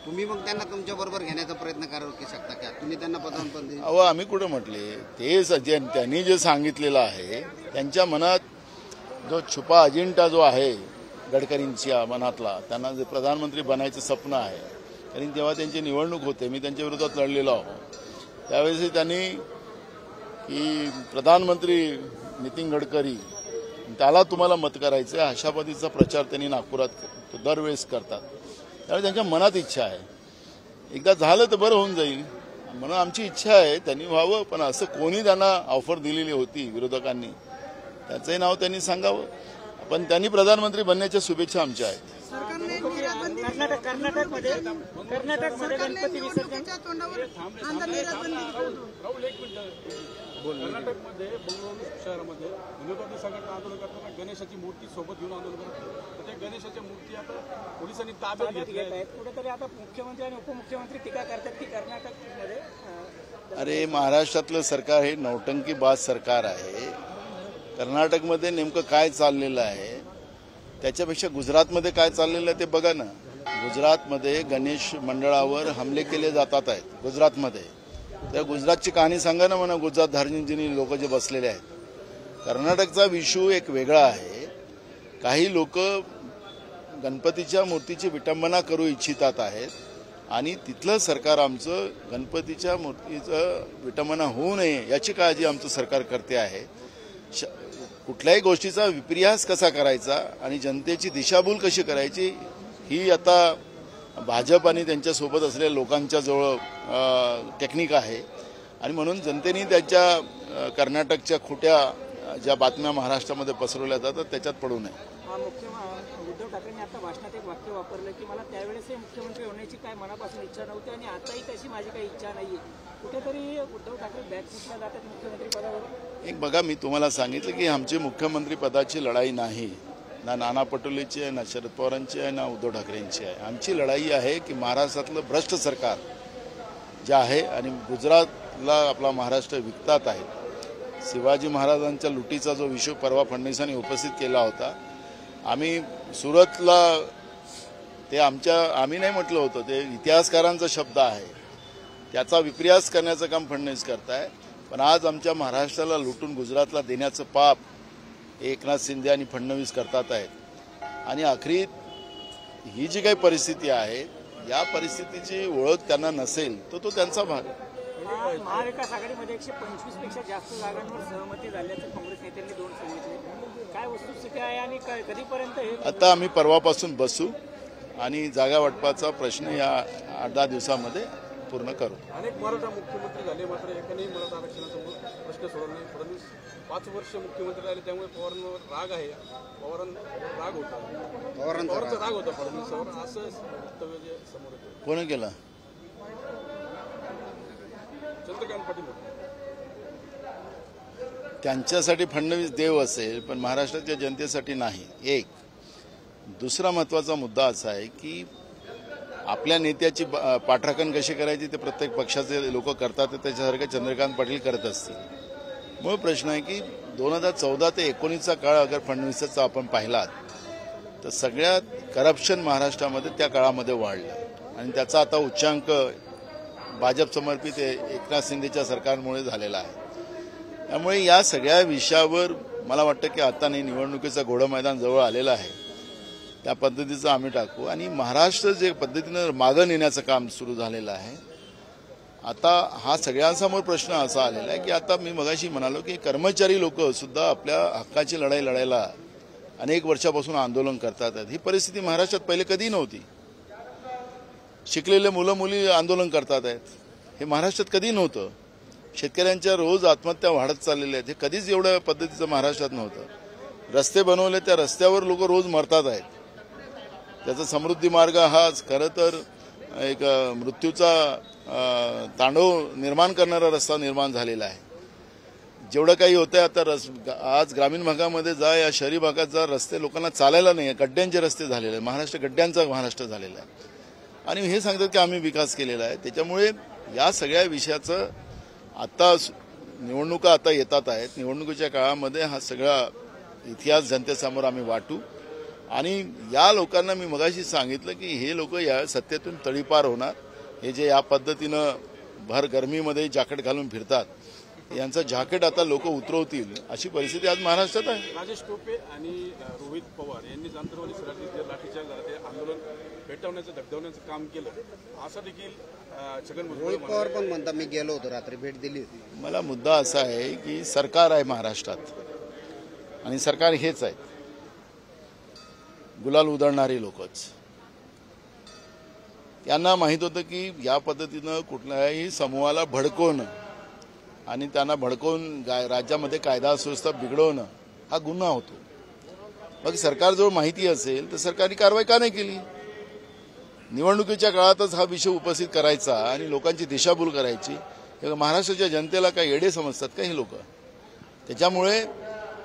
तुम्ही मग त्यांना तुमच्या बरोबर घेण्याचा प्रयत्न करू शकता का? तुम्ही त्यांना प्रधानपद दिले? अहो आम्ही कुठं म्हटले ते त्यांनी जे सांगितलेलं आहे त्यांच्या मनात जो छुपा अजेंडा जो आहे गडकरींच्या मनातला, त्यांना जे प्रधानमंत्री बनायचं स्वप्न आहे, कारण तेव्हा त्यांची निवडणूक होते, मी त्यांच्या विरोधात लढलेलो आहो, त्यावेळेस त्यांनी की प्रधानमंत्री नितीन गडकरी त्याला तुम्हाला मत करायचं आहे अशा पद्धतीचा प्रचार त्यांनी नागपुरात दरवेळेस करतात. त्यामुळे त्यांच्या मनात इच्छा आहे, एकदा झालं तर बरं होऊन जाईल म्हणून आमची इच्छा आहे त्यांनी व्हावं. पण असं कोणी त्यांना ऑफर दिलेली होती विरोधकांनी, त्याचंही नाव त्यांनी सांगावं. पण त्यांनी प्रधानमंत्री बनण्याच्या शुभेच्छा आमच्या आहेत. कर्नाटकमध्ये गणपती विसर्जन कर्नाटकमध्ये बंगळुरू शहरामध्ये हिंदुत्वादी संघटना आंदोलन करताना गणेशाची मूर्ती सोबत घेऊन आंदोलन करतात. त्या गणेशाच्या मूर्ती आता पोलिसांनी ताब्यात घेतल्या आहेत. कुठेतरी आता मुख्यमंत्री आणि उपमुख्यमंत्री टीका करतात की कर्नाटकमध्ये अरे महाराष्ट्रातलं सरकार हे नौटंकीबाज सरकार आहे. कर्नाटकमध्ये नेमकं काय चाललेलं आहे त्याच्यापेक्षा गुजरातमध्ये काय चाललेलं आहे ते बघा ना. गुजरातमध्ये गणेश मंडळावर हमले केले जातात आहेत गुजरातमध्ये. तर गुजरातची कहाणी सांगा ना म्हणा, गुजरात धार्जिनी लोक जे बसलेले आहेत. कर्नाटकचा विषू एक वेगळा आहे. काही लोक गणपतीच्या मूर्तीची विटंबना करू इच्छितात आहेत आणि तिथलं सरकार आमचं गणपतीच्या मूर्तीचं विटंबना होऊ नये याची काळजी आमचं सरकार करते आहे. कुठल्याही गोष्टीचा विपर्यास कसा करायचा आणि जनतेची दिशाभूल कशी करायची ही आता भाजप आणि त्यांच्यासोबत असलेल्या लोकांच्या जवळ टेक्निक आहे. आणि म्हणून जनतेने त्यांच्या कर्नाटकच्या खोट्या ज्या बातम्या महाराष्ट्रामध्ये पसरवल्या जातात त्याच्यात पडू नये. उद्धव ठाकरेंनी आता भाषणात एक वाक्य वापरलं की मला त्यावेळेसही मुख्यमंत्री होण्याची काय मनापासून इच्छा नव्हती आणि आताही तशी माझी काही इच्छा नाहीये. कुठेतरी उद्धव ठाकरे बॅकफुटला जातात मुख्यमंत्री पदावर. एक बघा, मी तुम्हाला सांगितलं की आमची मुख्यमंत्री पदाची लढाई नाही, ना नाना पटोलेची आहे, ना शरद पवारांची आहे, ना उद्धव ठाकरेंची आहे. आमची लढाई आहे की महाराष्ट्रातलं भ्रष्ट सरकार जे आहे आणि गुजरातला आपला महाराष्ट्र विकतात आहे. शिवाजी महाराजांच्या लुटीचा जो विषय परवा फडणवीसांनी उपस्थित केला होता, आम्ही सुरतला ते आम्ही नाही म्हटलं होतं, ते इतिहासकारांचा शब्द आहे. त्याचा विपर्यास करण्याचं काम फडणवीस करताय. पण आज आमच्या महाराष्ट्राला लुटून गुजरातला देण्याचं पाप एकनाथ शिंदे आणि फडणवीस करतात आहेत. आणि अखेरीत ही जी काही परिस्थिती आहे या परिस्थितीची ओळख त्यांना नसेल तर तो त्यांचा भाग. महाविकास आघाडीमध्ये 125 पेक्षा जास्त जागांवर सहमती झाल्याचं काँग्रेस नेत्यांनी 2 सांगितले. काय वस्तुस्थिती आहे आणि कधीपर्यंत हे? आता आम्ही परवापासून बसू आणि जागा वाटपाचा प्रश्न या 8-10 दिवसामध्ये पूर्ण करू. अनेक मराठा मुख्यमंत्री झाले मात्र एकानेही मराठा आरक्षणासमोर प्रश्न सोडवला नाही. फडणवीस 5 वर्ष मुख्यमंत्री राहिले त्यामुळे पवारांवर राग आहे. पवारांचा राग होता फडणवीसवर असं वक्तव्य जे समोर येतं. कोणी केलं? चंद्रकांत पाटील. त्यांच्यासाठी फडणवीस देव असेल पण महाराष्ट्राच्या जनतेसाठी नाही. एक दुसरा महत्त्वाचा मुद्दा असा आहे की आपल्या नेत्याची पाठराखण कशी करायची ते प्रत्येक पक्षाचे लोक करतात, त्याच्यासारखे चंद्रकांत पाटील करत असतील. मूळ प्रश्न आहे की 2014 ते 19चा काळ अगर फडणवीसचा आपण पाहिलात तर सगळ्यात करप्शन महाराष्ट्रामध्ये त्या काळामध्ये वाढलं आणि त्याचा आता उच्चांक भाजप समर्पित एकनाथ शिंदेच्या सरकारमुळे झालेला आहे. त्यामुळे या सगळ्या विषयावर मला वाटतं की आता नाही, निवडणुकीचं घोडं मैदान जवळ आलेलं आहे, त्या पद्धतीचं आम्ही टाकू. आणि महाराष्ट्र जे पद्धतीनं मागं नेण्याचं काम सुरू झालेलं आहे. आता हा सगळ्यांसमोर प्रश्न असा आलेला आहे की आता मी मगाशी म्हणालो की कर्मचारी लोक सुद्धा आपल्या हक्काची लढाई लढायला अनेक वर्षापासून आंदोलन करतात. ही परिस्थिती महाराष्ट्रात पहिले कधी नव्हती. शिकलेले मुलं मुली आंदोलन करतात आहेत, हे महाराष्ट्रात कधी नव्हतं. शेतकऱ्यांच्या रोज आत्महत्या वाढत चाललेल्या आहेत, हे कधीच एवढ्या पद्धतीचं महाराष्ट्रात नव्हतं. रस्ते बनवले, त्या रस्त्यावर लोक रोज मरतात आहेत. त्याचा समृद्धी मार्ग हा खरं तर एक मृत्यूचा तांडव निर्माण करणारा रस्ता निर्माण झालेला आहे. जेवढं काही होतंय आता आज ग्रामीण भागामध्ये जा, या शहरी भागात जा, रस्ते लोकांना चालायला नाही, गड्ड्यांचे रस्ते झालेले आहेत. महाराष्ट्र गड्ड्यांचा महाराष्ट्र झालेला आहे. आणि हे सांगतात की आम्ही विकास केलेला आहे. त्याच्यामुळे या सगळ्या विषयाचं आता निवडणुका आता येतात आहेत. निवडणुकीच्या काळामध्ये हा सगळा इतिहास जनतेसमोर आम्ही वाटू आणि या लोकांना मी मगाशी सांगितलं की हे लोक या सत्तेतून तडीपार होणार. हे जे या पद्धतीनं भर गरमीमध्ये जॅकेट घालून फिरतात, यांचं जॅकेट आता लोक उतरवतील अशी परिस्थिती आज महाराष्ट्रात आहे. राजेश टोपे आणि रोहित पवार यांनी जांतरवाडी सराटीत लाठीचार्ज झाला, ते आंदोलन पेटवण्याचं धगधवण्याचं काम केलं असं देखील छगन भुजबळ रोहित पवार पण म्हणतात मी गेलो होतो, रात्री भेट दिली होती. मला मुद्दा असा आहे की सरकार आहे महाराष्ट्रात आणि सरकार हेच आहे, गुलाल उधळणारी लोकच. त्यांना माहीत होतं की या पद्धतीनं कुठल्याही समूहाला भडकवणं आणि त्यांना भडकवून राज्यामध्ये कायदा सुव्यवस्था बिघडवणं हा गुन्हा होतो. मग सरकारजवळ माहिती असेल तर सरकारने कारवाई का नाही केली? निवडणुकीच्या काळातच हा विषय उपस्थित करायचा आणि लोकांची दिशाभूल करायची. महाराष्ट्राच्या जनतेला काय येडे समजतात का ही लोक? त्याच्यामुळे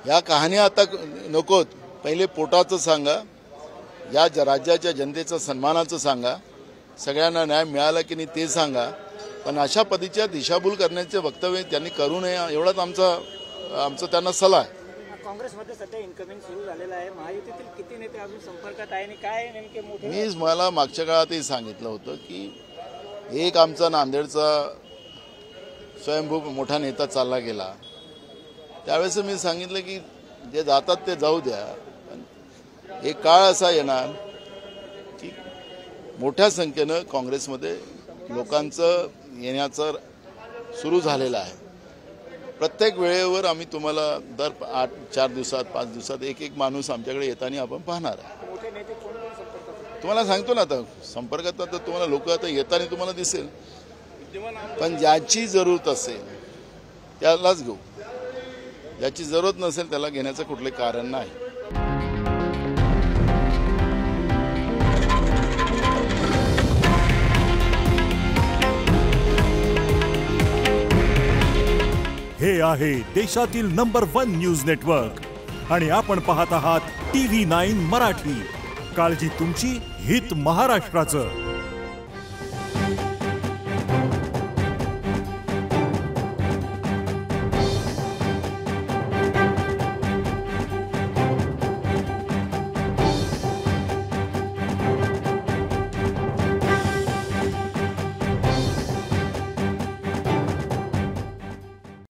या कहाण्या आता नकोत. पहिले पोटाचं सांगा, या राज्याच्या जनतेचं सन्मानाचं सांगा, सगळ्यांना न्याय मिळाला की नाही ते सांगा. पण अशा पद्धतीच्या दिशाभूल करण्याचे वक्तव्य त्यांनी करू नये एवढाच आमचा त्यांना सल्ला आहे. काँग्रेसमध्ये सध्या इन्कमिंग सुरू झालेलं आहे. महायुतीतील किती नेते अजून संपर्कात आहे आणि काय नेमके मोठे? मी मला मागच्या काळातही सांगितलं होतं की एक आमचा नांदेडचा स्वयंभू मोठा नेता चालला गेला. त्यावेळेस मी सांगितलं की जे जातात ते जाऊ द्या, पण एक काळ असा येणार की मोठ्या संख्येनं काँग्रेसमध्ये लोकांचं येण्याचं सुरू झालेलं आहे. प्रत्येक वेळेवर आम्ही तुम्हाला दर 4 दिवसात 5 दिवसात एक माणूस आमच्याकडे येताना आपण पाहणार आहे. मोठे नेते कोण कोण संपर्कात? तुम्हाला सांगतो ना, आता संपर्कात तर तुम्हाला लोक आता येताना तुम्हाला दिसेल. पण ज्याची जरूरत असेल त्यालाच घेऊ, ज्याची जरूरत नसेल त्याला घेण्याचं कुठले कारण नाही. हे आहे देशातील नंबर 1 न्यूज नेटवर्क आणि आपण पाहत आहात TV9 मराठी. काळजी तुमची, हित महाराष्ट्राचं.